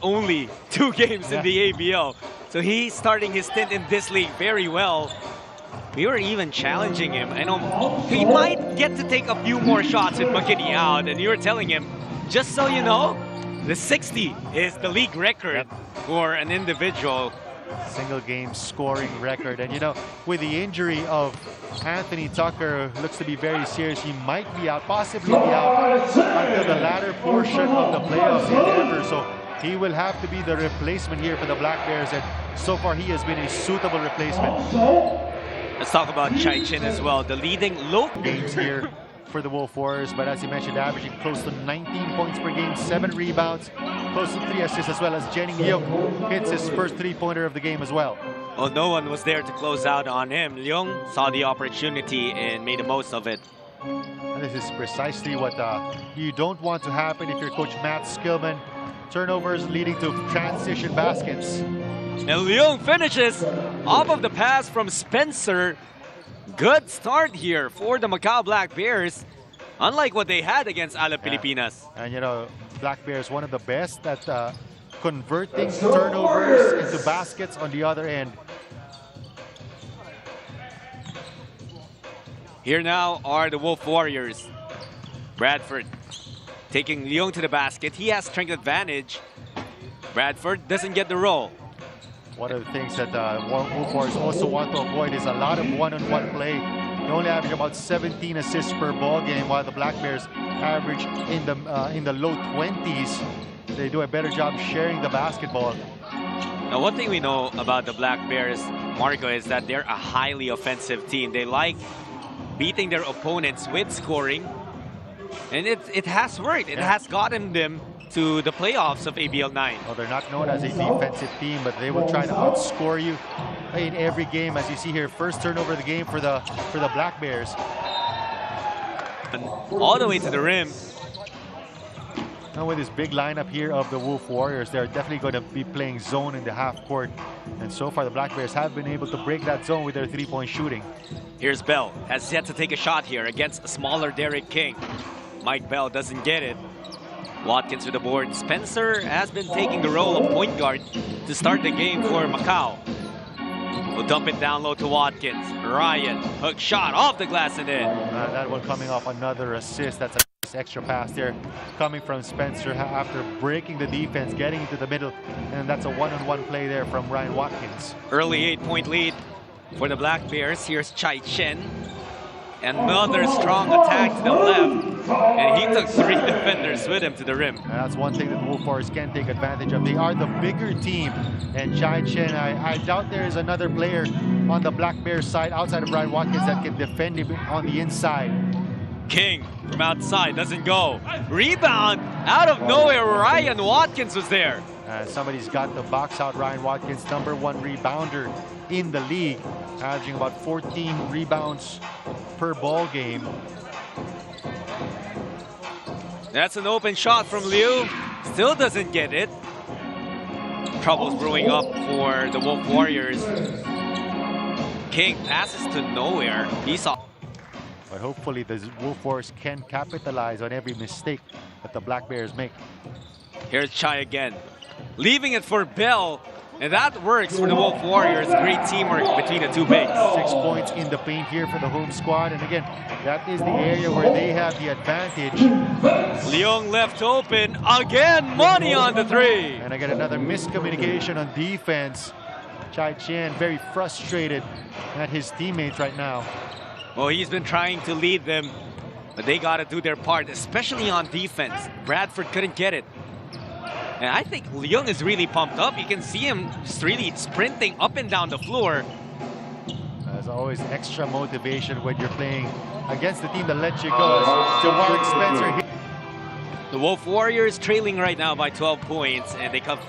only 2 games in the ABL. So he's starting his stint in this league very well. We were even challenging him. I know he might get to take a few more shots with McKinney out, and you were telling him, just so you know, the 60 is the league record for an individual. Single game scoring record. And you know, with the injury of Anthony Tucker, looks to be very serious. He might be out, possibly be out until the latter portion of the playoffs endeavor. So he will have to be the replacement here for the Black Bears, and so far he has been a suitable replacement. Let's talk about Chai Chin as well, the leading low games here for the Wolf Warriors, but as you mentioned, averaging close to 19 points per game, 7 rebounds, close to 3 assists, as well as Jenny Leung hits his first 3-pointer of the game as well. Well, no one was there to close out on him. Leung saw the opportunity and made the most of it. And this is precisely what you don't want to happen if you're Coach Matt Skillman. Turnovers leading to transition baskets. And Leung finishes off of the pass from Spencer. Good start here for the Macau Black Bears, unlike what they had against Ala Pilipinas. And you know, Black Bears, one of the best at converting turnovers into baskets on the other end. Here now are the Wolf Warriors. Bradford taking Leung to the basket. He has strength advantage. Bradford doesn't get the roll. One of the things that Wolf Warriors also want to avoid is a lot of one-on-one play. They only average about 17 assists per ball game, while the Black Bears average in the low 20s. They do a better job sharing the basketball. Now, one thing we know about the Black Bears, Marco, is that they're a highly offensive team. They like beating their opponents with scoring, and it has worked. It has gotten them to the playoffs of ABL 9. Well, they're not known as a defensive team, but they will try to outscore you in every game. As you see here, first turnover of the game for the Black Bears. And all the way to the rim. Now with this big lineup here of the Wolf Warriors, they're definitely going to be playing zone in the half court. And so far, the Black Bears have been able to break that zone with their 3-point shooting. Here's Bell, has yet to take a shot here against a smaller Derek King. Mike Bell doesn't get it. Watkins with the board. Spencer has been taking the role of point guard to start the game for Macau. We'll dump it down low to Watkins. Ryan, hook shot off the glass and in. That one coming off another assist. That's an extra pass there coming from Spencer after breaking the defense, getting into the middle. And that's a one-on-one play there from Ryan Watkins. Early 8-point lead for the Black Bears. Here's Chai Chen. Another strong attack to the left, and he took 3 defenders with him to the rim. And that's one thing that the Wolf Warriors can take advantage of. They are the bigger team, and Chai Chen, I doubt there is another player on the Black Bears side outside of Ryan Watkins that can defend him on the inside. King from outside doesn't go. Rebound out of nowhere. Ryan Watkins was there. Somebody's got to box out Ryan Watkins, #1 rebounder in the league, averaging about 14 rebounds per ball game. That's an open shot from Liu. Still doesn't get it. Troubles brewing up for the Wolf Warriors. King passes to nowhere. He saw. But hopefully the Wolf Warriors can capitalize on every mistake that the Black Bears make. Here's Chai again, leaving it for Bell. And that works for the Wolf Warriors. Great teamwork between the two bigs. 6 points in the paint here for the home squad. And again, that is the area where they have the advantage. Leung left open. Again, money on the 3. And again, another miscommunication on defense. Chai Chen very frustrated at his teammates right now. Well, he's been trying to lead them, but they got to do their part, especially on defense. Bradford couldn't get it. And I think Leung is really pumped up. You can see him just really sprinting up and down the floor. There's always extra motivation when you're playing against the team that lets you go. So Mark Spencer. The Wolf Warriors trailing right now by 12 points, and they come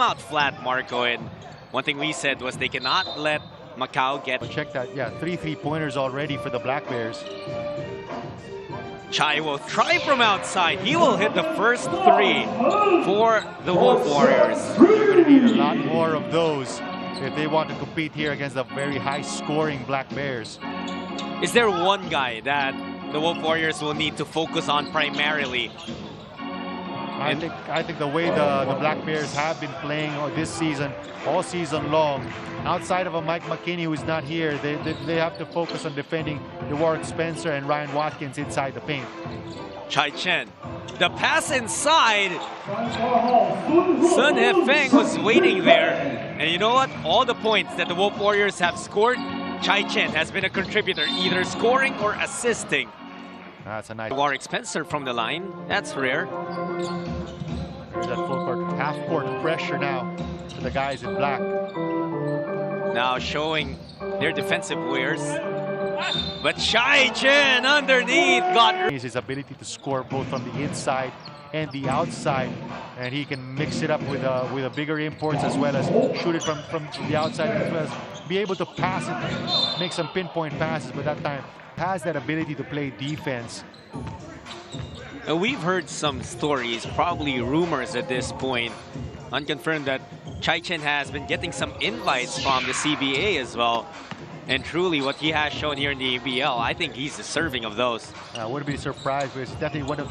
out flat, Marco. And one thing we said was they cannot let Macau get. Check that, yeah, 3 3-pointers already for the Black Bears. Chai will try from outside. He will hit the first 3 for the Wolf Warriors. They're going to need a lot more of those if they want to compete here against the very high-scoring Black Bears. Is there one guy that the Wolf Warriors will need to focus on primarily? I think the way the Black Bears have been playing this season, all season long, outside of a Mike McKinney who's not here, they have to focus on defending the Warwick Spencer and Ryan Watkins inside the paint. Chai Chen, the pass inside. Sun Hefeng was waiting there. And you know what? All the points that the Wolf Warriors have scored, Chai Chen has been a contributor, either scoring or assisting. That's a nice Warwick Spencer from the line. That's rare. There's that full court, half court pressure now to the guys in black. Now showing their defensive wares. But Chai Chen underneath got his ability to score both from the inside and the outside, and he can mix it up with a bigger imports as well as shoot it from the outside, as well as be able to pass it, make some pinpoint passes. But that time has that ability to play defense. We've heard some stories, probably rumors at this point, unconfirmed, that Chai Chen has been getting some invites from the CBA as well. And truly, what he has shown here in the ABL, I think he's deserving of those. I wouldn't be surprised, because he's definitely one of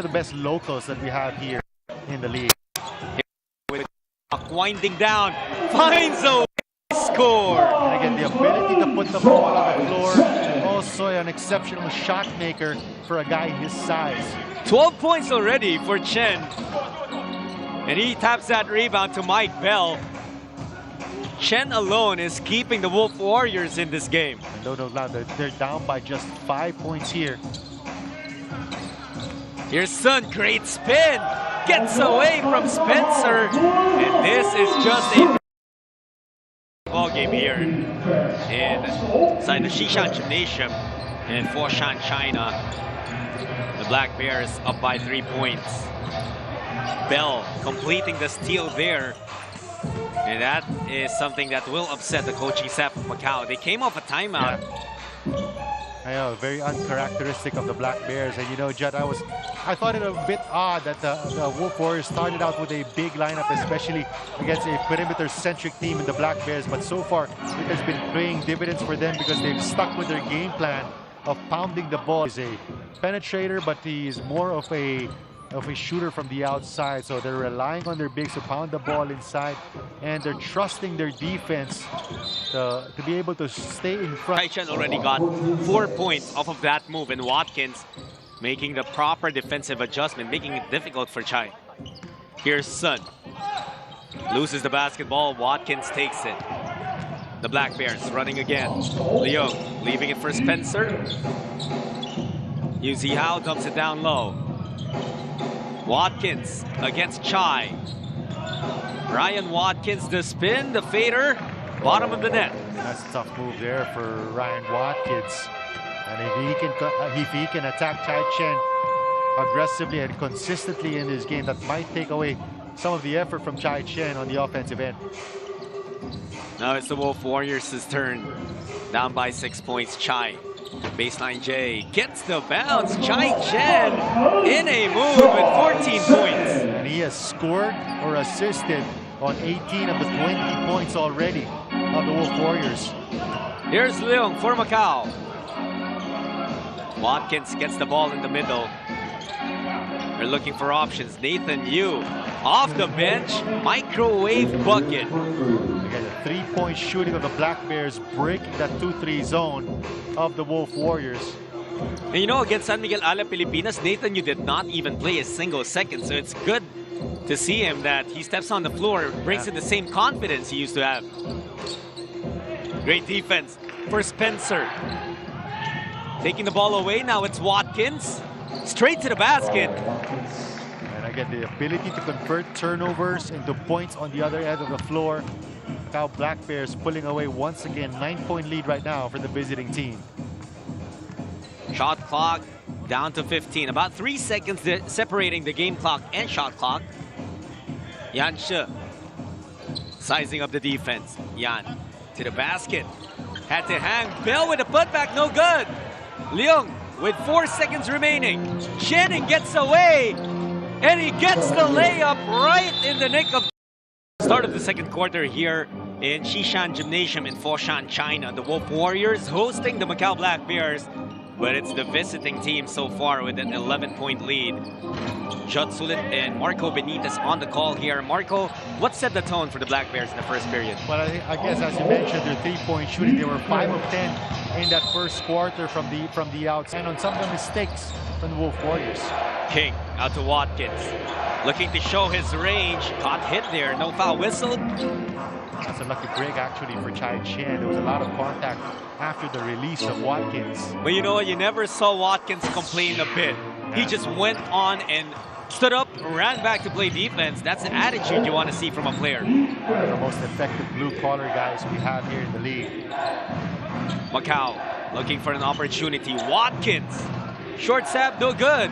the best locals that we have here in the league. With winding down, finds a score. And again, the ability to put the ball on the floor, also an exceptional shot maker for a guy his size. 12 points already for Chen. And he taps that rebound to Mike Bell. Chen alone is keeping the Wolf Warriors in this game. No, they're down by just 5 points here. Here's Sun, great spin. Gets away from Spencer. And this is just a ball game here inside the Xishan Gymnasium in Foshan, China. The Black Bears up by 3 points. Bell completing the steal there. And that is something that will upset the coaching staff of Macau. They came off a timeout. Yeah. I know, very uncharacteristic of the Black Bears. And you know, Judd, I thought it a bit odd that the Wolf Warriors started out with a big lineup, especially against a perimeter-centric team in the Black Bears. But so far, it has been paying dividends for them because they've stuck with their game plan of pounding the ball. He's a penetrator, but he's more of a shooter from the outside, so they're relying on their bigs to pound the ball inside, and they're trusting their defense to be able to stay in front. Chai Chen already got 4 points off of that move, and Watkins making the proper defensive adjustment, making it difficult for Chai. Here's Sun. Loses the basketball, Watkins takes it. The Black Bears running again. Leung leaving it for Spencer. Yu Zihao dumps it down low. Watkins against Chai. Ryan Watkins, the spin, the fader, bottom of the net. That's a tough move there for Ryan Watkins. And if he can attack Chai Chen aggressively and consistently in this game, that might take away some of the effort from Chai Chen on the offensive end. Now it's the Wolf Warriors' turn. Down by 6 points, Chai. Baseline J gets the bounce. Chai Chen in a move with 14 points. And he has scored or assisted on 18 of the 20 points already of the Wolf Warriors. Here's Leung for Macau. Watkins gets the ball in the middle. They're looking for options. Nathan Yu off the bench, microwave bucket. Again, the three-point shooting of the Black Bears breaking that 2-3 zone of the Wolf Warriors. And you know, against San Miguel Ala Pilipinas, Nathan Yu did not even play a single second. So it's good to see him that he steps on the floor, brings in the same confidence he used to have. Great defense for Spencer. Taking the ball away, now it's Watkins. Straight to the basket. And again, the ability to convert turnovers into points on the other end of the floor. Now Black Bears pulling away once again. 9-point lead right now for the visiting team. Shot clock down to 15. About 3 seconds separating the game clock and shot clock. Yan Shi sizing up the defense. Yan to the basket. Had to hang. Bell with a putback, no good. Leung with 4 seconds remaining. Shannon gets away, and he gets the layup right in the nick of start of the second quarter here in Xishan Gymnasium in Foshan, China. The Wolf Warriors hosting the Macau Black Bears. but it's the visiting team so far with an 11-point lead. Judd Sulit and Marco Benitez on the call here. Marco, what set the tone for the Black Bears in the first period? Well, I guess as you mentioned, their three-point shooting, they were 5 of 10 in that first quarter from the outside, and on some of the mistakes from the Wolf Warriors. King out to Watkins, looking to show his range. Caught hit there, no foul whistle. That's a lucky break actually for Chai Chen. There was a lot of contact after the release of Watkins. But you know what? You never saw Watkins complain a bit. He just went on and stood up, ran back to play defense. That's the attitude you want to see from a player. One of the most effective blue-collar guys we have here in the league. Macau looking for an opportunity. Watkins, short stab, no good.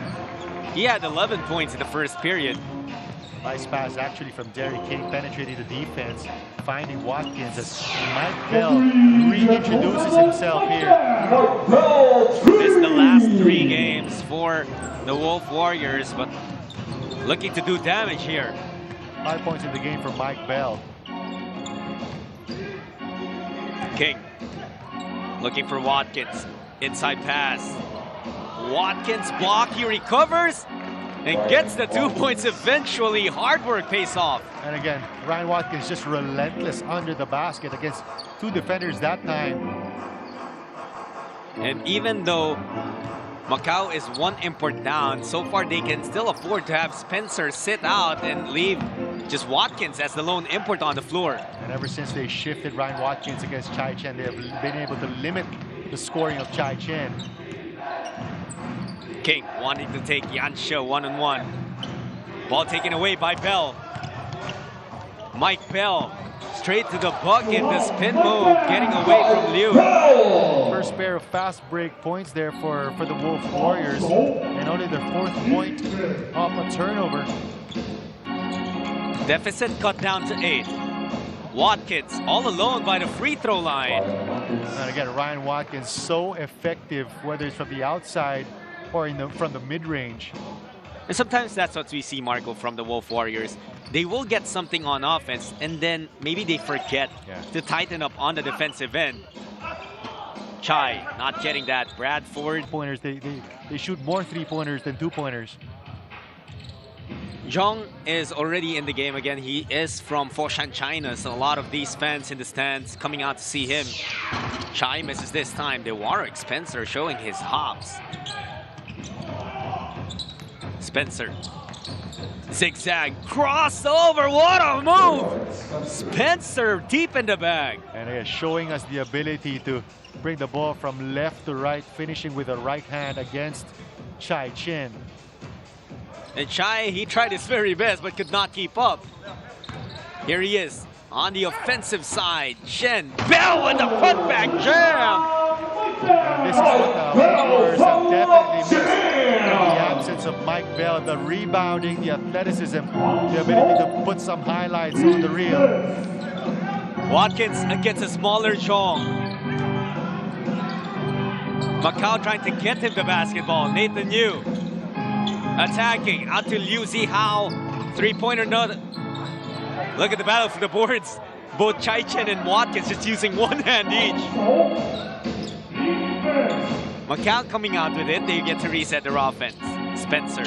He had 11 points in the first period. Nice pass actually from Derek King, penetrating the defense, finding Watkins as Mike Bell reintroduces himself here. This is the last 3 games for the Wolf Warriors, but looking to do damage here. 5 points in the game for Mike Bell. King looking for Watkins. Inside pass. Watkins block, he recovers and gets the 2 points eventually. Hard work pays off. And again, Ryan Watkins just relentless under the basket against 2 defenders that time. And even though Macau is 1 import down, so far they can still afford to have Spencer sit out and leave just Watkins as the lone import on the floor. And ever since they shifted Ryan Watkins against Chai Chen, they have been able to limit the scoring of Chai Chen. King wanting to take Yansha one-on-one. Ball taken away by Bell. Mike Bell straight to the bucket. The spin move getting away from Liu. First pair of fast break points there for the Wolf Warriors. And only their 4th point off a turnover. Deficit cut down to 8. Watkins all alone by the free throw line. And again, Ryan Watkins so effective, whether it's from the outside or from the mid-range. And sometimes that's what we see, Marco, from the Wolf Warriors. They will get something on offense, and then maybe they forget to tighten up on the defensive end. Chai not getting that. Bradford. Pointers, they shoot more 3-pointers than 2-pointers. Zhong is already in the game again. He is from Foshan, China, so a lot of these fans in the stands coming out to see him. Chai misses this time. The Warwick Spencer showing his hops. Spencer, zigzag, crossover, what a move! Spencer deep in the bag. And showing us the ability to bring the ball from left to right, finishing with the right hand against Chai Chen. And Chai, he tried his very best but could not keep up. Here he is on the offensive side. Chen, Bell with the putback jam! And this is what the Warriors have definitely missed in the absence of Mike Bell. The rebounding, the athleticism, the ability to put some highlights on the reel. Watkins against a smaller Zhong. Macau trying to get him the basketball. Nathan Yu attacking out to Liu Zihao. 3-pointer, no. Look at the battle for the boards. Both Chai Chen and Watkins just using one hand each. Macau coming out with it. They get to reset their offense. Spencer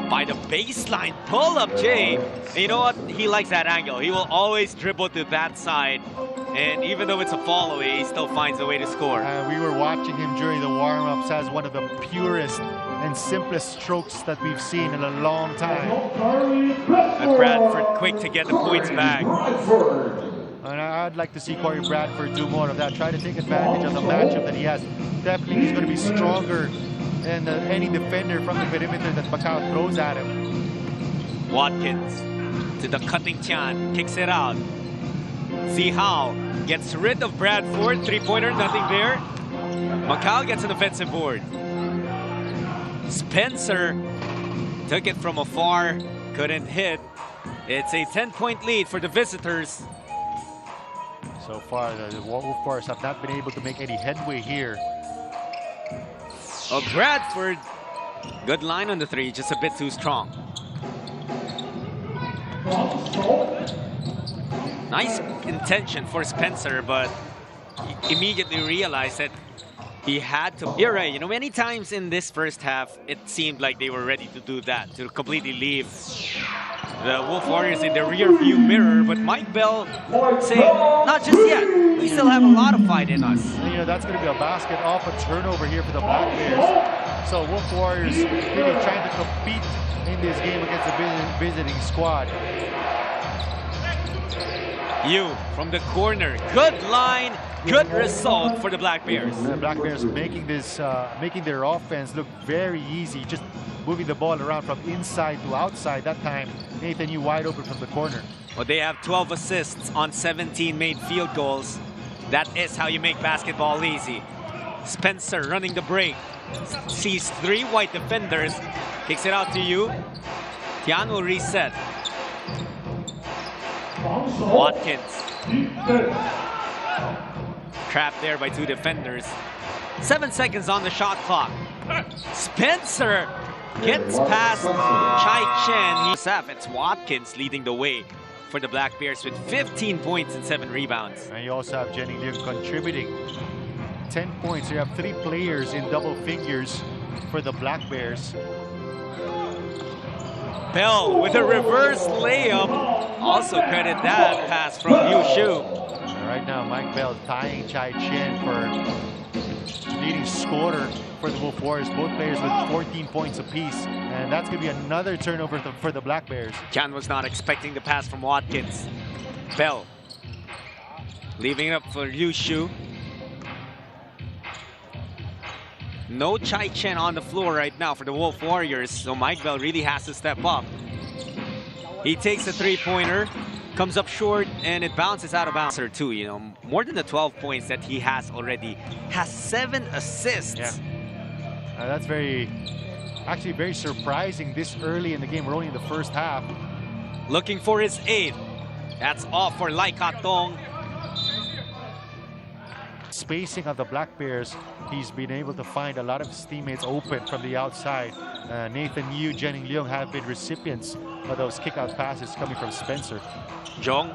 by the baseline pull-up, Jay. And you know what? He likes that angle. He will always dribble to that side. And even though it's a fall away, he still finds a way to score. We were watching him during the warm-ups as one of the purest and simplest strokes that we've seen in a long time. And Bradford quick to get the points back. And I'd like to see Corey Bradford do more of that. Try to take advantage of the matchup that he has. Definitely he's going to be stronger than any defender from the perimeter that Macau throws at him. Watkins to the cutting Tian, kicks it out. Zihao gets rid of Bradford. 3-pointer, nothing there. Macau gets an offensive board. Spencer took it from afar, couldn't hit. It's a 10-point lead for the visitors. So far, the Wolf Warriors have not been able to make any headway here. Oh, Bradford, good line on the 3, just a bit too strong. Nice intention for Spencer, but he immediately realized that He had to. You're right. You know, many times in this first half, it seemed like they were ready to do that, to completely leave the Wolf Warriors in the rear view mirror. But Mike Bell saying, not just yet. We still have a lot of fight in us. And, you know, that's going to be a basket off a turnover here for the Black Bears. So Wolf Warriors really trying to compete in this game against the visiting squad. You from the corner. Good line. Good result for the Black Bears. The Black Bears making this, making their offense look very easy, just moving the ball around from inside to outside. That time, Nathan Yu wide open from the corner. Well, they have 12 assists on 17 made field goals. That is how you make basketball easy. Spencer running the break. Sees 3 white defenders. Kicks it out to you. Tian will reset. Watkins. Trapped there by 2 defenders. 7 seconds on the shot clock. Spencer gets past Chai Chen. It's Watkins leading the way for the Black Bears with 15 points and 7 rebounds. And you also have Jenny Liu contributing 10 points. You have 3 players in double figures for the Black Bears. Bell with a reverse layup. Also credit that pass from Yu Shu. Right now, Mike Bell tying Chai Chen for leading scorer for the Wolf Warriors. Both players with 14 points apiece. And that's going to be another turnover for the Black Bears. Jan was not expecting the pass from Watkins. Bell leaving it up for Yu Shu. No Chai Chen on the floor right now for the Wolf Warriors, so Mike Bell really has to step up. He takes a 3-pointer, comes up short, and it bounces out of bounds. Too, you know, more than the 12 points that he has already, has 7 assists. Yeah. That's actually very surprising this early in the game. We're only in the first half. Looking for his 8th. That's off for Lai Katong. Spacing of the Black Bears, he's been able to find a lot of his teammates open from the outside. Nathan Yu, Jenning Leung have been recipients of those kick-out passes coming from Spencer. Jong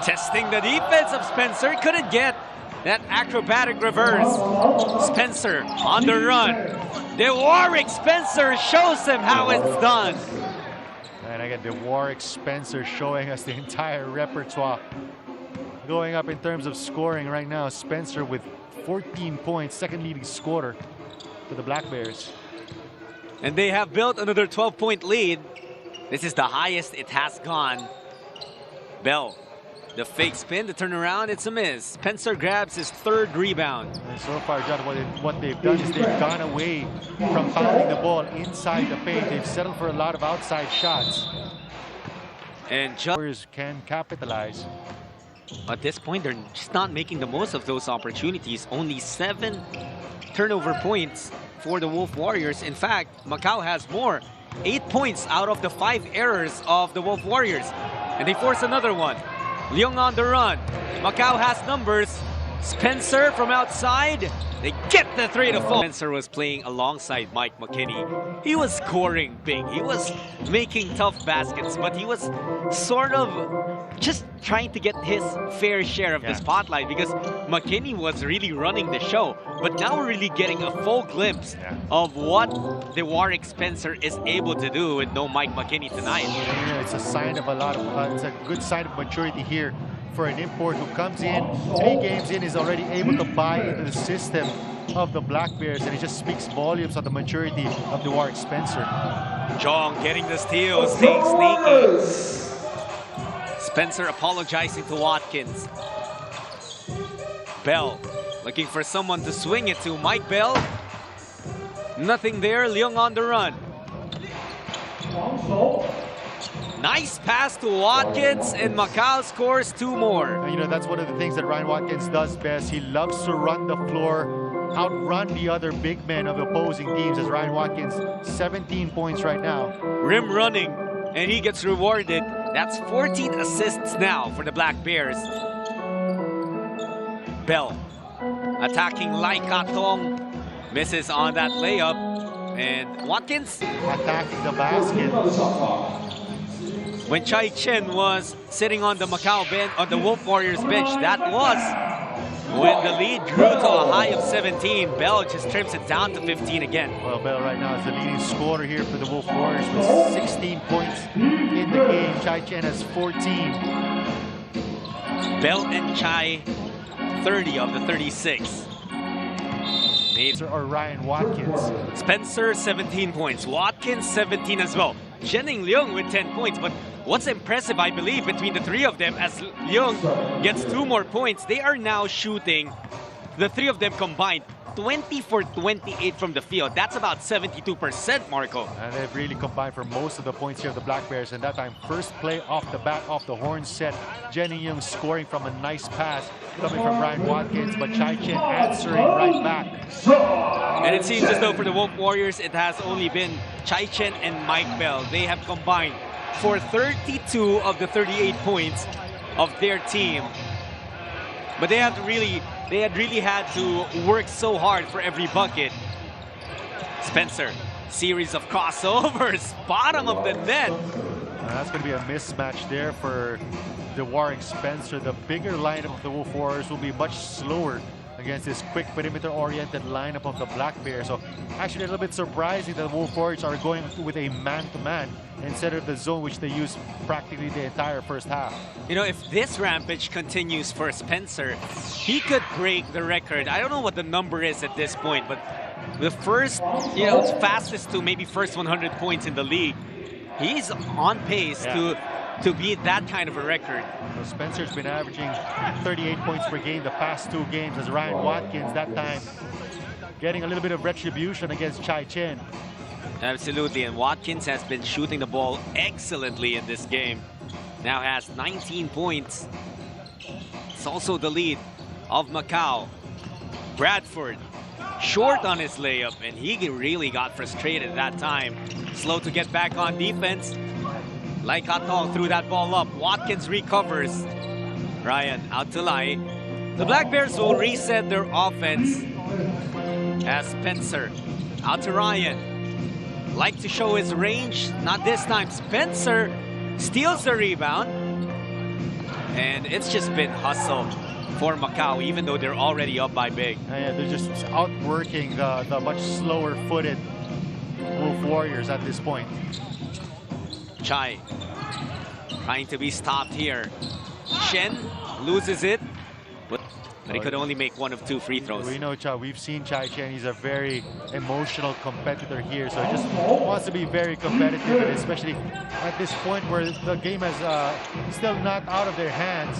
testing the defense of Spencer, couldn't get that acrobatic reverse. Spencer on the run. The Warwick Spencer shows him how it's done. And again, the Warwick Spencer showing us the entire repertoire. Going up in terms of scoring right now, Spencer with 14 points, second leading scorer for the Black Bears. And they have built another 12-point lead. This is the highest it has gone. Bell, the fake spin, the turnaround, it's a miss. Spencer grabs his 3rd rebound. And so far, John, what they've done is they've gone away from pounding the ball inside the paint. They've settled for a lot of outside shots. And Warriors can capitalize. At this point, they're just not making the most of those opportunities. Only 7 turnover points for the Wolf Warriors. In fact, Macau has more. 8 points out of the 5 errors of the Wolf Warriors. And they force another one. Leung on the run. Macau has numbers. Spencer from outside. They get the 3 to fall. Spencer was playing alongside Mike McKinney. He was scoring big. He was making tough baskets, but he was sort of just trying to get his fair share of the spotlight because McKinney was really running the show. But now we're really getting a full glimpse of what the Warwick Spencer is able to do with no Mike McKinney tonight. Yeah, it's a sign of it's a good sign of maturity here for an import who comes in 3 games in, is already able to buy into the system of the Black Bears, and it just speaks volumes of the maturity of the Warwick Spencer. Jong getting the steal, staying sneaky. Spencer apologizing to Watkins. Bell looking for someone to swing it to. Mike Bell. Nothing there. Leung on the run. Nice pass to Watkins, and Macau scores 2 more. And, you know, that's one of the things that Ryan Watkins does best. He loves to run the floor, outrun the other big men of opposing teams. As Ryan Watkins, 17 points right now. Rim running, and he gets rewarded. That's 14 assists now for the Black Bears. Bell attacking Lai Katong. Misses on that layup. And Watkins attacking the basket. When Chai Chen was sitting on the Macau bench, on the Wolf Warriors bench, that was When the lead grew to a high of 17, Bell just trims it down to 15 again. Well, Bell right now is the leading scorer here for the Wolf Warriors with 16 points in the game. Chai Chen has 14. Bell and Chai, 30 of the 36. Or Ryan Watkins. Spencer, 17 points. Watkins, 17 as well. Zhening Leung with 10 points. But what's impressive, I believe, between the three of them, as Leung gets 2 more points, they are now shooting, the three of them combined, 20 for 28 from the field. That's about 72%, Marco. And they've really combined for most of the points here of the Black Bears. And that time, first play off the bat, off the horn set. Zhening Leung scoring from a nice pass coming from Ryan Watkins, but Chai Chen answering right back. And it seems as though for the Wolf Warriors, it has only been Chai Chen and Mike Bell. They have combined for 32 of the 38 points of their team. But they had really had to work so hard for every bucket. Spencer, series of crossovers, bottom of the net. That's going to be a mismatch there for the Warwick Spencer. The bigger lineup of the Wolf Warriors will be much slower against this quick perimeter-oriented lineup of the Black Bears. So actually a little bit surprising that the Wolf Warriors are going with a man-to-man instead of the zone, which they used practically the entire first half. You know, if this rampage continues for Spencer, he could break the record. I don't know what the number is at this point, but the first, fastest to maybe first 100 points in the league. He's on pace to beat that kind of a record. So Spencer's been averaging 38 points per game the past 2 games, as Ryan Watkins that time getting a little bit of retribution against Chai Chen. Absolutely, and Watkins has been shooting the ball excellently in this game. Now has 19 points. It's also the lead of Macau. Bradford, short on his layup, and he really got frustrated at that time. Slow to get back on defense. Lai Katong threw that ball up. Watkins recovers. Ryan out to Lai. The Black Bears will reset their offense as Spencer out to Ryan. Like to show his range, not this time. Spencer steals the rebound. And it's just been hustle for Macau, even though they're already up by big. Yeah, they're just outworking the much slower-footed Wolf Warriors at this point. Chai trying to be stopped here. Shen loses it, but he could only make 1 of 2 free throws. We know Chai. We've seen Chai Chen. He's a very emotional competitor here, so he just wants to be very competitive, and especially at this point where the game is still not out of their hands.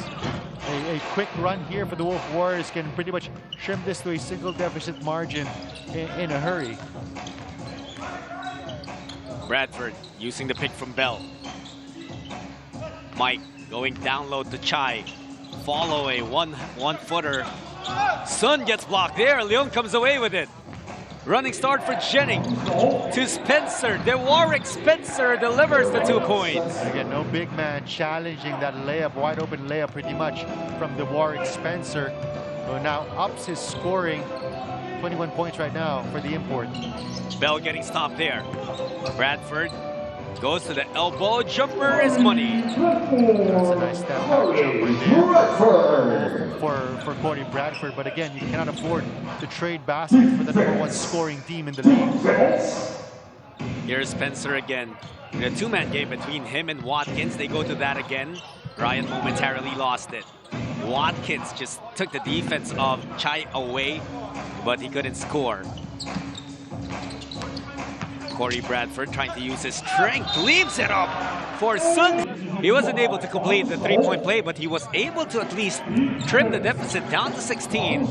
A quick run here for the Wolf Warriors can pretty much trim this to a single deficit margin in a hurry. Bradford using the pick from Bell. Mike going down low to Chai. Follow a one-footer. Sun gets blocked there. Leung comes away with it. Running start for Zhening to Spencer. The Warwick Spencer delivers the 2 points. Again, no big man challenging that layup, wide open layup pretty much from the Warwick Spencer, who now ups his scoring. 21 points right now for the import. Bell getting stopped there. Bradford goes to the elbow. Jumper is money. That's a nice step back jumper there for Cody Bradford. But again, you cannot afford to trade baskets for the #1 scoring team in the league. Here's Spencer again. In a 2-man game between him and Watkins. They go to that again. Ryan momentarily lost it. Watkins just took the defense of Chai away, but he couldn't score. Corey Bradford trying to use his strength, leaves it up for Sun. He wasn't able to complete the 3-point play, but he was able to at least trim the deficit down to 16.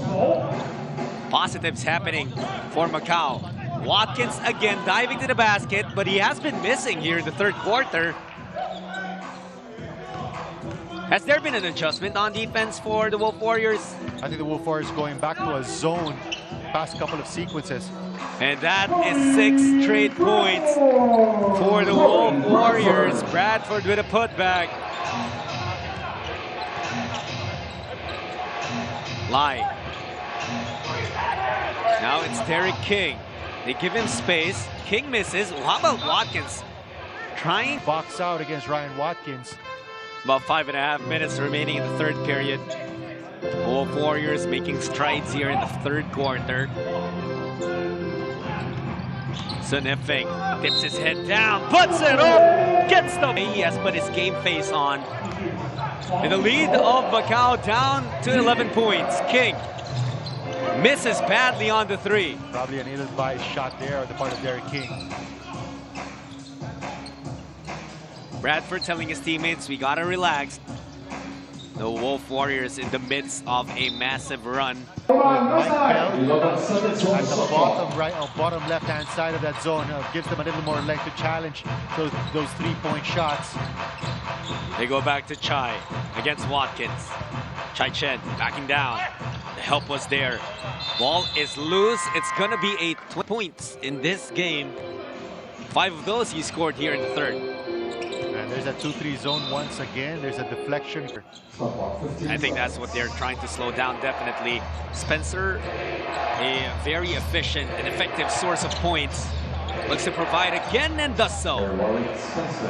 Positives happening for Macau. Watkins again diving to the basket, but he has been missing here in the 3rd quarter. Has there been an adjustment on defense for the Wolf Warriors? I think the Wolf Warriors going back to a zone past couple of sequences. And that is 6 straight points for the Wolf Warriors. Bradford with a putback. Lai. Now it's Derek King. They give him space. King misses. How about Watkins? Trying. Box out against Ryan Watkins. About 5.5 minutes remaining in the 3rd period. Wolf Warriors making strides here in the third quarter. Sun Feng tips his head down, puts it up, gets the... He has put his game face on. And the lead of Macau down to 11 points. King misses badly on the three. Probably an ill-advised shot there on the part of Derek King. Bradford telling his teammates, we gotta relax. The Wolf Warriors in the midst of a massive run. Mike Bell at the bottom right or bottom left-hand side of that zone gives them a little more length to challenge those three-point shots. They go back to Chai against Watkins. Chai Chen backing down. The help was there. Ball is loose. It's gonna be 8 points in this game. 5 of those he scored here in the third. And there's a 2-3 zone once again. There's a deflection. I think that's what they're trying to slow down, definitely. Spencer, a very efficient and effective source of points. Looks to provide again and does so.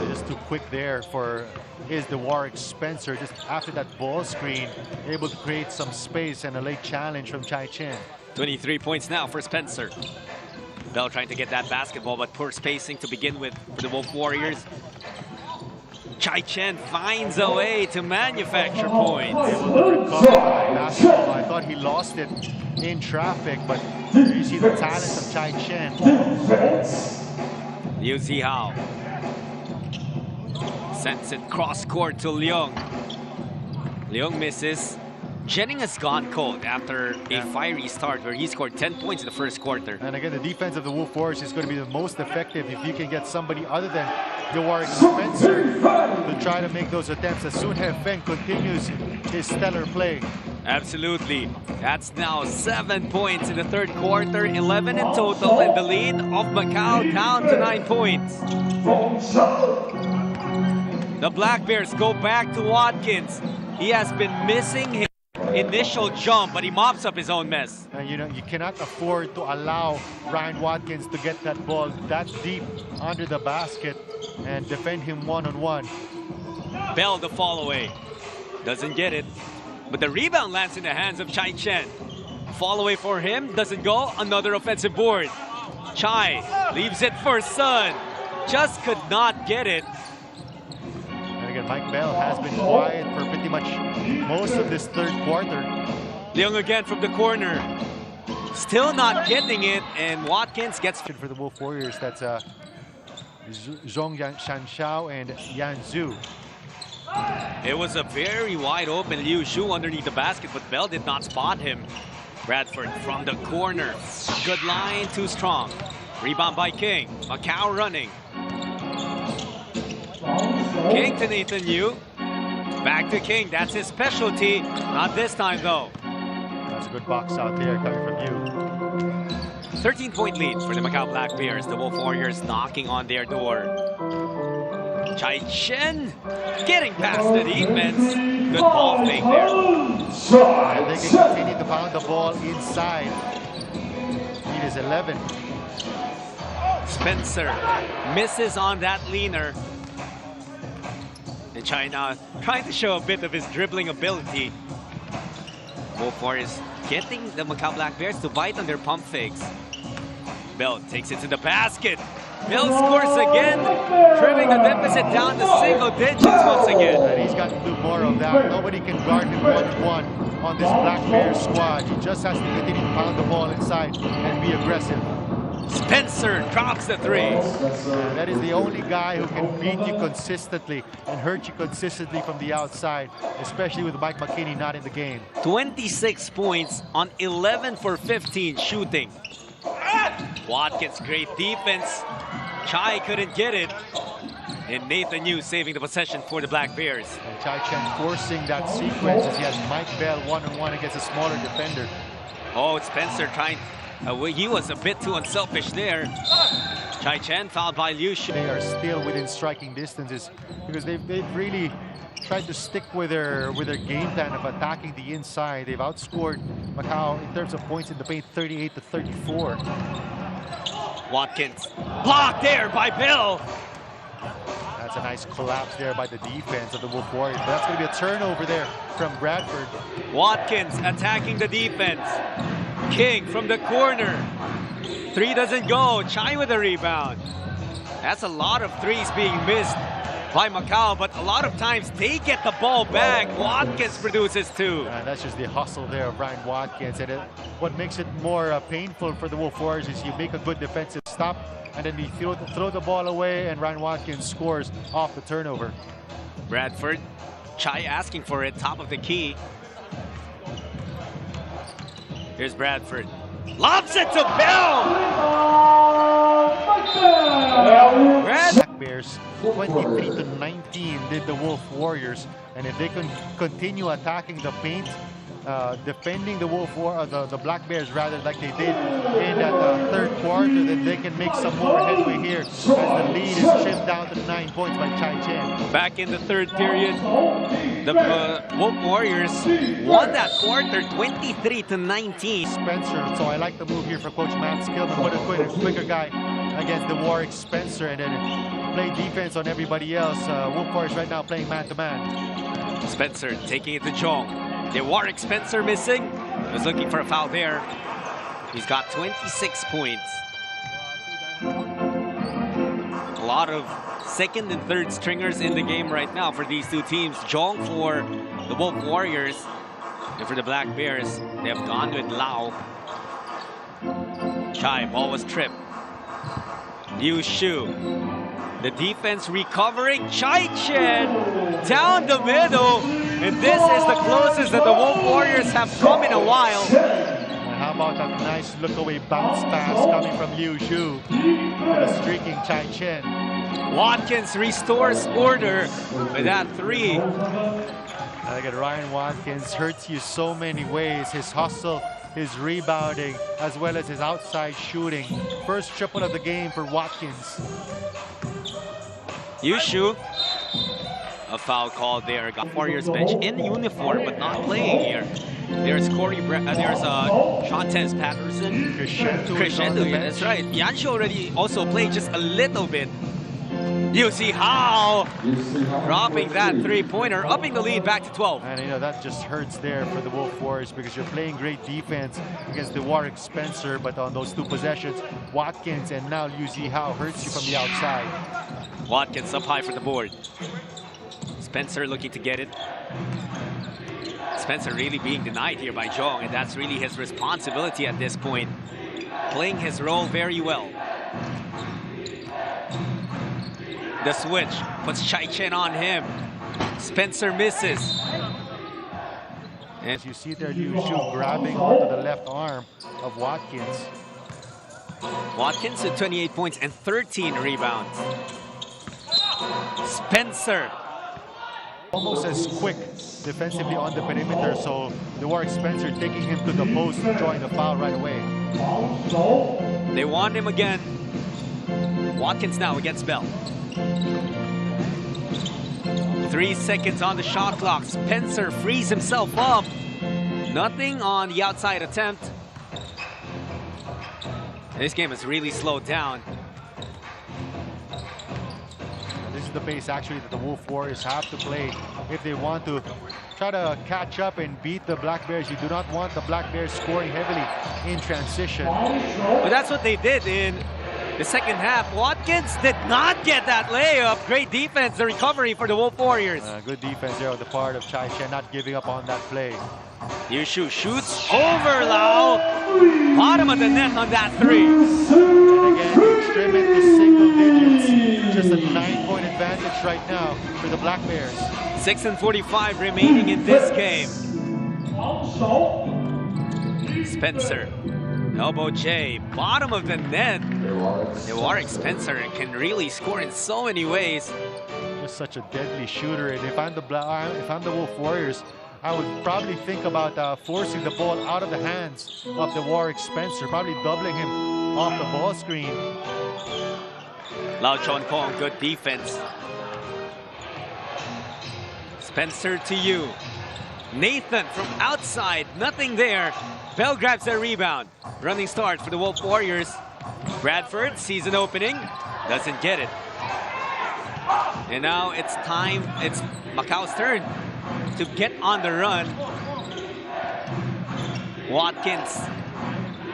Just too quick there for the Warwick Spencer. Just after that ball screen, able to create some space and a late challenge from Chai Chen. 23 points now for Spencer. Bell trying to get that basketball, but poor spacing to begin with for the Wolf Warriors. Chai Chen finds a way to manufacture points. Able to recover that basketball. I thought he lost it in traffic, but you see the talent of Chai Chen. Liu Zihao sends it cross court to Leung. Leung misses. Jennings has gone cold after a fiery start where he scored 10 points in the first quarter. And again, the defense of the Wolf Warriors is going to be the most effective if you can get somebody other than the Warwick Spencer to try to make those attempts as Sun Feng continues his stellar play. Absolutely. That's now 7 points in the third quarter, 11 in total, and the lead of Macau down to 9 points. The Black Bears go back to Watkins. He has been missing his initial jump, but he mops up his own mess. And you know, you cannot afford to allow Ryan Watkins to get that ball that deep under the basket and defend him one-on-one. Bell the fall away. Doesn't get it. But the rebound lands in the hands of Chai Chen. Fall away for him, doesn't go. Another offensive board. Chai leaves it for Sun. Just could not get it. And again, Mike Bell has been quiet for pretty much most of this third quarter. Leung again from the corner. Still not getting it, and Watkins gets... For the Wolf Warriors, that's Zhong Shanxiao and Yan Zhu. It was a very wide open Liu Zhu underneath the basket, but Bell did not spot him. Bradford from the corner. Good line, too strong. Rebound by King. Macau running. King to Nathan Yu. Back to King. That's his specialty. Not this time, though. That's a good box out there coming from Yu. 13-point lead for the Macau Black Bears. The Wolf Warriors knocking on their door. Chai Chen getting past the defense. Good ball fake there. And they can continue to pound the ball inside. Lead is 11. Spencer misses on that leaner. And China trying to show a bit of his dribbling ability. Wolf Warriors getting the Macau Black Bears to bite on their pump fakes. Bell takes it to the basket. Bell scores again, trimming the deficit down to single digits once again. And he's got to do more of that. Nobody can guard him one-on-one on this Black Bears squad. He just has to continue to pound the ball inside and be aggressive. Spencer drops the three. That is the only guy who can beat you consistently and hurt you consistently from the outside, especially with Mike McKinney not in the game. 26 points on 11 for 15 shooting. Watkins, great defense. Chai couldn't get it. And Nathan Yu saving the possession for the Black Bears. And Chai Chen forcing that sequence as he has Mike Bell one-on-one against a smaller defender. Oh, Spencer trying... he was a bit too unselfish there. Chai Chen fouled by Liu Shu. They are still within striking distances because they've really tried to stick with their game plan of attacking the inside. They've outscored Macau in terms of points in the paint 38-34. Watkins blocked there by Bell. That's a nice collapse there by the defense of the Wolf Warriors. But that's going to be a turnover there from Bradford. Watkins attacking the defense. King from the corner. Three doesn't go. Chai with a rebound. That's a lot of threes being missed by Macau, but a lot of times they get the ball back. Watkins produces two. And that's just the hustle there of Ryan Watkins. And what makes it more painful for the Wolf Warriors is you make a good defensive stop, and then you throw the ball away, and Ryan Watkins scores off the turnover. Bradford, Chai asking for it, top of the key. Here's Bradford. Lobs it to Bell! Black Bears 23-19 did the Wolf Warriors, and if they can continue attacking the paint, defending the Black Bears rather like they did in that third quarter, then they can make some more headway here as the lead is trimmed down to 9 points by Chai Chen. Back in the third period, the Wolf Warriors won that quarter 23-19. Spencer, so I like the move here for Coach Matt Skillman. Put a quicker guy against the Warwick Spencer and then play defense on everybody else. Wolf Warriors right now playing man-to-man. Spencer taking it to Chong. The Warwick Spencer missing. Was looking for a foul there. He's got 26 points. A lot of second and third stringers in the game right now for these two teams. Jong for the Wolf Warriors, and for the Black Bears, they have gone with Lau. Chai, ball was tripped. Liu Shu. The defense recovering. Chai Chen down the middle. And this is the closest that the Wolf Warriors have come in a while. And how about that nice look-away bounce pass coming from Liu Shu to the streaking Chai Chen. Watkins restores order with that three. Again, Ryan Watkins hurts you so many ways. His hustle, his rebounding, as well as his outside shooting. First triple of the game for Watkins. Yushu. A foul called there. Got Warriors bench in uniform, but not playing here. There's Shantez Patterson. Crescendo, yeah, that's right. Yanshu already also played just a little bit. You see how dropping that three-pointer, upping the lead back to 12. And you know, that just hurts there for the Wolf Warriors because you're playing great defense against the Warwick Spencer, but on those two possessions, Watkins and now Liu Zihao hurts you from the outside. Watkins up high for the board. Spencer looking to get it. Spencer really being denied here by Jong, and that's really his responsibility at this point. Playing his role very well. The switch puts Chai Chen on him. Spencer misses. And as you see there, Liu Shu grabbing onto the left arm of Watkins. Watkins with 28 points and 13 rebounds. Spencer. Almost as quick defensively on the perimeter, so the Warwick Spencer taking him to the post, drawing the foul right away. They want him again. Watkins now against Bell. 3 seconds on the shot clock. Spencer frees himself up. Nothing on the outside attempt. This game has really slowed down. This is the pace actually that the Wolf Warriors have to play if they want to try to catch up and beat the Black Bears. You do not want the Black Bears scoring heavily in transition. But that's what they did in the second half. Watkins did not get that layup. Great defense, the recovery for the Wolf Warriors. Good defense there on the part of Chai Chen, not giving up on that play. Yushu shoots over Lau. Bottom of the net on that three. And again, trim it to single digits. Just a 9-point advantage right now for the Black Bears. 6:45 remaining in this game. Spencer. Elbow J, bottom of the net. The Warwick Spencer can really score in so many ways. Just such a deadly shooter, and if I'm the Wolf Warriors, I would probably think about forcing the ball out of the hands of the Warwick Spencer, probably doubling him off the ball screen. Lau Chon Pong, good defense. Spencer to you. Nathan from outside, nothing there. Bell grabs the rebound. Running start for the Wolf Warriors. Bradford sees an opening, doesn't get it. And now it's time, it's Macau's turn to get on the run. Watkins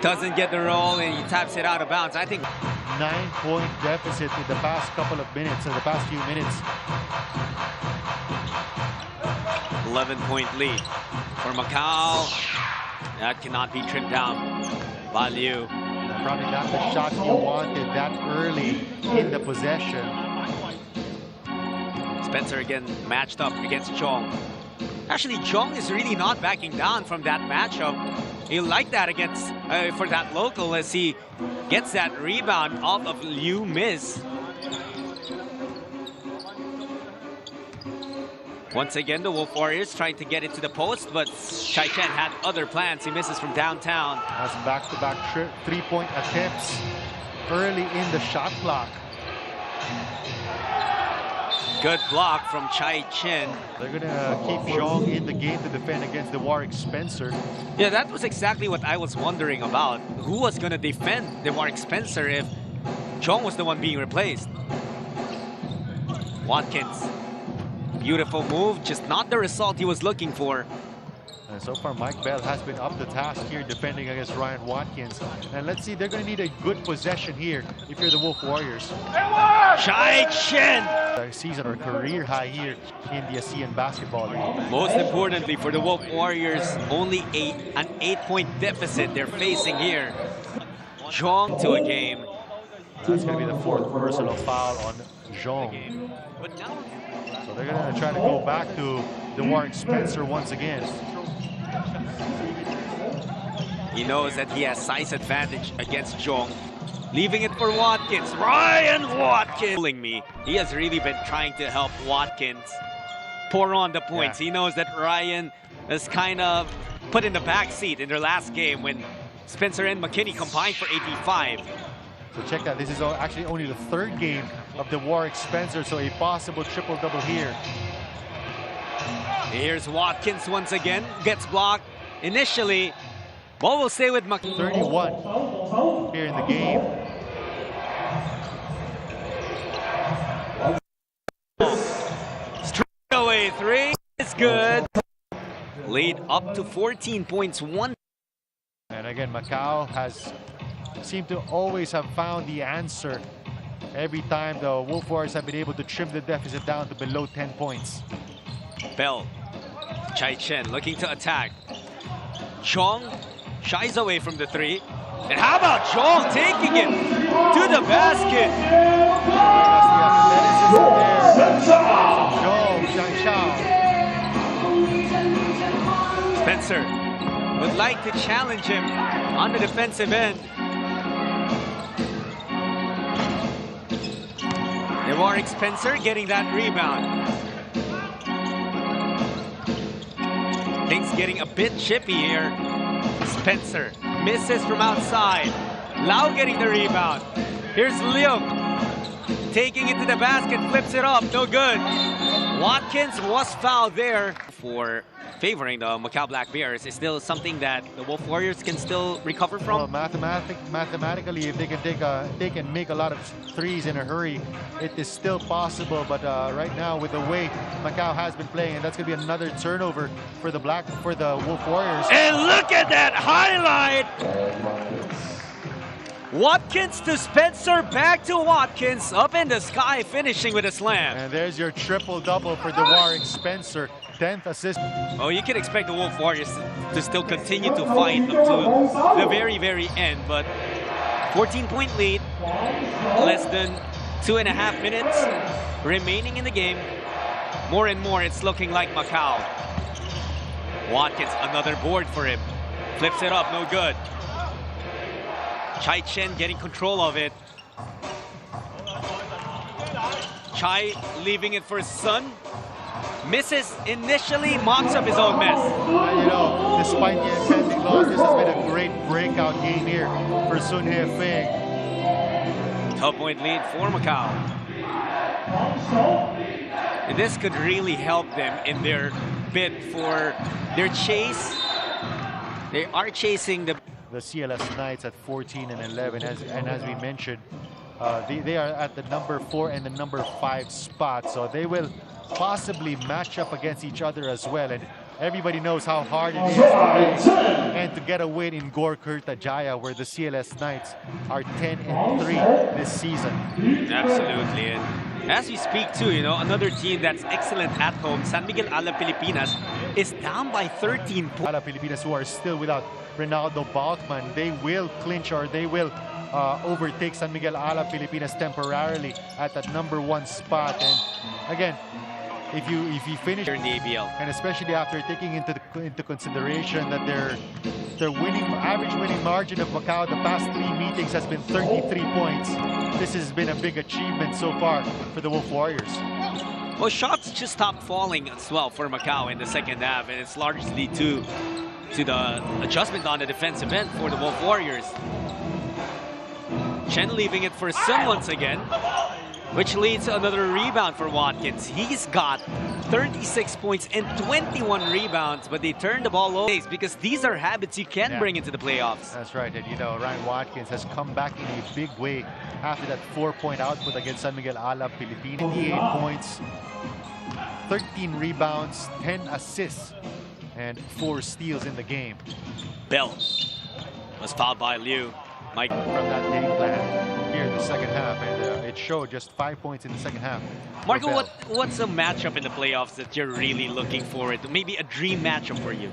doesn't get the roll and he taps it out of bounds. I think 9-point deficit in the past couple of minutes, in the past few minutes. 11-point lead for Macau. That cannot be trimmed down by Liu. Probably not the shot you wanted that early in the possession. Spencer again matched up against Zhong. Actually, Zhong is really not backing down from that matchup. He'll like that against for that local as he gets that rebound off of Liu miss. Once again, the Wolf Warriors trying to get it to the post, but Chai Chen had other plans. He misses from downtown. Has back-to-back three-point attempts early in the shot clock. Good block from Chai Chen. They're going to keep Zhong in the game to defend against the Warwick Spencer. Yeah, that was exactly what I was wondering about. Who was going to defend the Warwick Spencer if Zhong was the one being replaced? Watkins. Beautiful move, just not the result he was looking for. And so far, Mike Bell has been up the task here defending against Ryan Watkins. And let's see, they're going to need a good possession here if you're the Wolf Warriors. Chai Chen! A season or career high here in the ASEAN Basketball League. Most importantly for the Wolf Warriors, only an 8-point deficit they're facing here. Zhong to a game. That's going to be the 4th personal foul on Zhong. So they're going to try to go back to the Warwick Spencer once again. He knows that he has size advantage against Zhong. Leaving it for Watkins. Ryan Watkins! He has really been trying to help Watkins pour on the points. Yeah. He knows that Ryan is kind of put in the back seat in their last game when Spencer and McKinney combined for 85. So check that, this is actually only the 3rd game of the Warwick Spencer, so a possible triple-double here. Here's Watkins once again, gets blocked initially. Ball will stay with McKinney. 31 here in the game. Straight away 3 is good. Lead up to 14 points, 1. And again, Macau has seemed to always have found the answer every time the Wolf Warriors have been able to trim the deficit down to below 10 points. Bell, Chai Chen looking to attack. Zhong shies away from the 3. And how about Zhong taking it to the basket? Spencer would like to challenge him on the defensive end. Warwick Spencer getting that rebound. Things getting a bit chippy here. Spencer misses from outside. Lau getting the rebound. Here's Liu taking it to the basket, flips it up, no good. Watkins was fouled there for favoring the Macau Black Bears. Is still something that the Wolf Warriors can still recover from? Well, mathematically, if they can make a lot of threes in a hurry, it is still possible. But right now, with the way Macau has been playing, and that's going to be another turnover for the Wolf Warriors. And look at that highlight! Watkins to Spencer, back to Watkins, up in the sky, finishing with a slam. And there's your triple-double for the Warwick Spencer, 10th assist. Oh, you can expect the Wolf Warriors to still continue to fight up to the very, very end, but 14-point lead, less than 2.5 minutes remaining in the game. More and more, it's looking like Macau. Watkins, another board for him. Flips it up, no good. Chai Chen getting control of it. Chai leaving it for his son. Misses initially, mocks up his own mess. You know, despite the impending loss, this has been a great breakout game here for Sun Hye-Fing. 12-point lead for Macau. And this could really help them in their bid for their chase. They are chasing the CLS Knights at 14 and 11, and as we mentioned, They are at the number 4 and the number 5 spot, so they will possibly match up against each other as well. And everybody knows how hard it is to win and to get a win in Gor Jaya, where the CLS Knights are 10-3 this season. Absolutely. And as we speak too, another team that's excellent at home, San Miguel Ala Pilipinas, is down by 13 points. Ala Pilipinas, who are still without Ronaldo Balkman, they will clinch, or they will overtake San Miguel Ala Pilipinas temporarily at that number 1 spot. And again, if you finish in the ABL, and especially after taking into consideration that their average winning margin of Macau the past 3 meetings has been 33 points, this has been a big achievement so far for the Wolf Warriors. Well, shots just stopped falling as well for Macau in the second half, and it's largely due to the adjustment on the defensive end for the Wolf Warriors. Chen leaving it for Sun once again, which leads to another rebound for Watkins. He's got 36 points and 21 rebounds, but they turned the ball over because these are habits you can bring into the playoffs. That's right, and Ryan Watkins has come back in a big way after that 4-point output against San Miguel Ala Pilipinas. 28 points, 13 rebounds, 10 assists, and 4 steals in the game. Bell was fouled by Liu. Mike. From that game plan here in the second half, and it showed just 5 points in the second half. Marco, what's a matchup in the playoffs that you're really looking forward to? Maybe a dream matchup for you?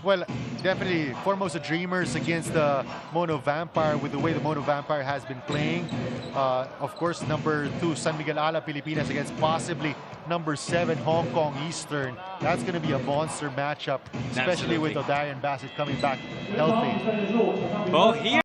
Well, definitely foremost the Dreamers against the Mono Vampire, with the way the Mono Vampire has been playing. Of course, number 2 San Miguel Ala Pilipinas against possibly number 7 Hong Kong Eastern. That's going to be a monster matchup, especially with O'Darian Bassett coming back healthy. Well, here